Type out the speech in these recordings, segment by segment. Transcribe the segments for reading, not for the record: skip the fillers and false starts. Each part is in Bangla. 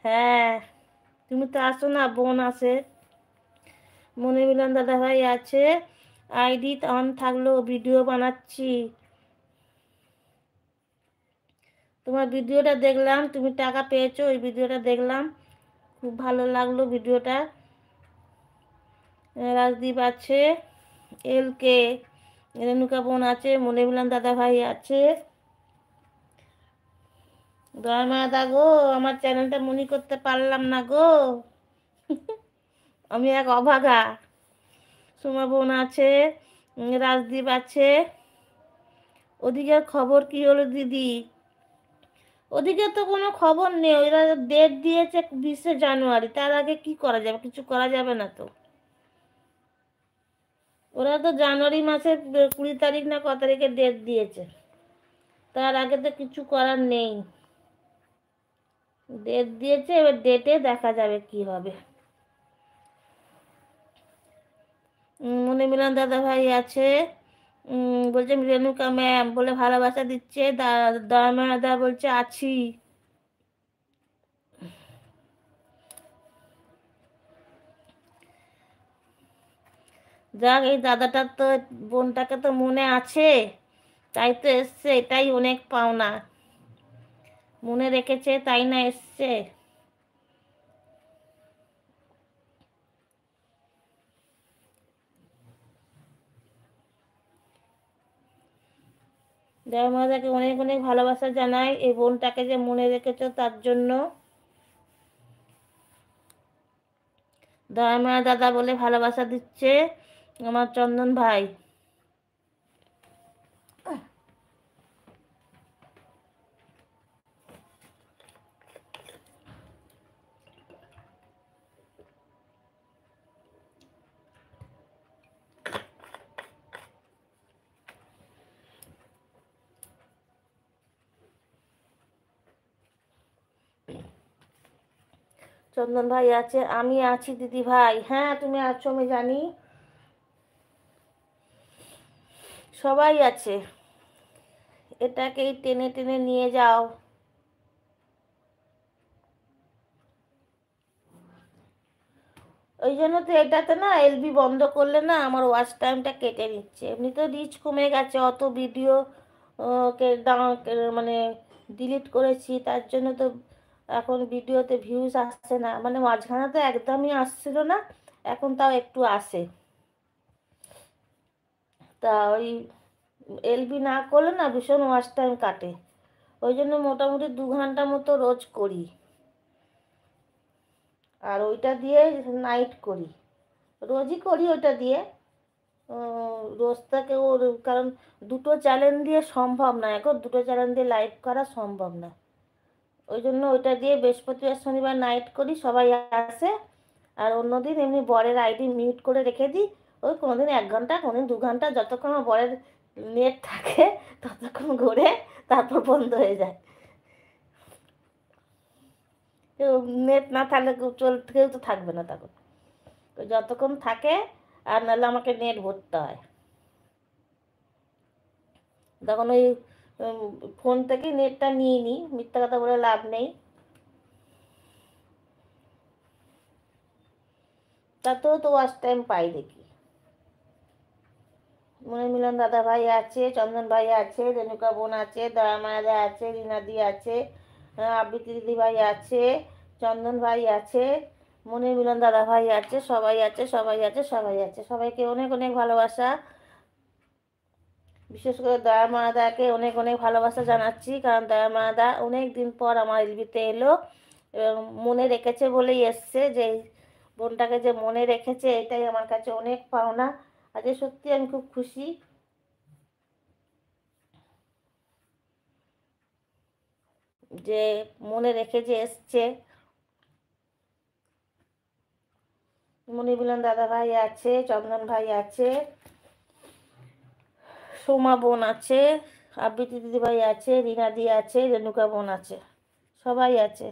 হ্যাঁ, তুমি তো আসো না, বোন আছে, মনে মিলন দাদা ভাই আছে, আইডি অন থাকলো, ভিডিও বানাচ্ছি। তোমার ভিডিওটা দেখলাম, তুমি টাকা পেয়েছো, ওই ভিডিওটা দেখলাম, খুব ভালো লাগলো ভিডিওটা। রাজদীপ আছে, এল কে, রেণুকা বোন আছে, মনে মিলন দাদা ভাই আছে। দয়ামায়া গো, আমার চ্যানেলটা মনি করতে পারলাম না গো, আমি এক অভাগা। সোমা বোন আছে, রাজদীপ আছে। ওদিকের খবর কি হলো দিদি? ওদিকে তো কোনো খবর নেই, ওরা ডেট দিয়েছে 20শে জানুয়ারি, তার আগে কি করা যাবে? কিছু করা যাবে না তো। ওরা তো জানুয়ারি মাসের 20 তারিখ না কত তারিখে ডেট দিয়েছে, তার আগে তো কিছু করার নেই। ডেট দিয়েছে, এবার ডেটে দেখা যাবে কি হবে। মনে মিলন দাদা ভাই আছে, বলছে রেণুকা ম্যাম বলে ভালোবাসা দিচ্ছে, দয়ামায়া বলছে আছি। যাক, এই দাদাটার তো, বোনটাকে তো মনে আছে, তাই তো এসছে, এটাই অনেক পাওনা। মনে রেখেছে তাই না এসছে। দয়ামাদাকে অনেক অনেক ভালোবাসা জানাই, এই বোনটাকে যে মনে রেখেছো তার জন্য। দয়ামায়া দাদা বলে ভালোবাসা দিচ্ছে আমার চন্দন ভাই। চন্দন ভাই আছে, আমি আছি দিদি ভাই। হ্যাঁ, তুমি আছো আমি জানি, সবাই আছে। এটাকেই টেনে টেনে নিয়ে যাও। ওই জন্য তো এটাতে না, এলবি বন্ধ করলে না আমার ওয়াচ টাইমটা কেটে নিচ্ছে। এমনি তো রিচ কমে গেছে, অত ভিডিও কে মানে ডিলিট করেছি, তার জন্য তো এখন ভিডিওতে ভিউজ আসছে না, মানে মাঝখানে তো একদমই আসছিল না, এখন তাও একটু আসে। তা ওই এলবি না করলে না ভীষণ ওয়াচ টাইম কাটে, ওই জন্য মোটামুটি 2 ঘন্টা মতো রোজ করি, আর ওইটা দিয়ে নাইট করি, রোজই করি ওইটা দিয়ে। রোজটাকে ওর, কারণ দুটো চ্যানেল দিয়ে সম্ভব না, এখন দুটো চ্যানেল দিয়ে লাইভ করা সম্ভব না, ওই জন্য ওইটা দিয়ে বৃহস্পতিবার শনিবার নাইট করি, সবাই আসে। আর অন্যদিন এমনি বরের আইডি মিউট করে রেখে দিই, ওই কোনোদিন 1 ঘন্টা, কোনোদিন 2 ঘন্টা, যতক্ষণ আমার বরের নেট থাকে ততক্ষণ ঘুরে, তারপর বন্ধ হয়ে যায়। কেউ নেট না থাকলে কেউ তো থাকবে না তখন, তো যতক্ষণ থাকে, আর নাহলে আমাকে নেট ভরতে হয়, তখন ওই ফোন থেকেই নেটটা নিয়ে নিই, মিথ্যা কথা বলে লাভ নেই। তাতেও তো ওয়াচ টাইম পাই দেখি। মনে মিলন দাদা ভাই আছে, চন্দন ভাই আছে, রেণুকা বোন আছে, দয়ামায়া আছে, রিনাদি আছে, আবৃত্তি দিদি ভাই আছে, চন্দন ভাই আছে, মনে মিলন দাদা ভাই আছে, সবাই আছে, সবাই আছে, সবাই আছে, সবাইকে অনেক অনেক ভালোবাসা। বিশেষ করে দয়ামায়াদাকে অনেক অনেক ভালোবাসা জানাচ্ছি, কারণ দয়ামায়াদা অনেক দিন পর আমার এলবিতে এলো, এবং মনে রেখেছে বলেই এসছে, যে এই বোনটাকে যে মনে রেখেছে এটাই আমার কাছে অনেক পাওনা। আজকে সত্যি আমি খুব খুশি যে মনে রেখে যে এসছে। মনিবুলন দাদা ভাই আছে, চন্দন ভাই আছে, সোমা বোন আছে, আবৃত্তি দিদি ভাই আছে, রিনাদি আছে, রেণুকা বোন আছে, সবাই আছে।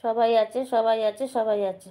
সবাই আছে, সবাই আছে, সবাই আছে।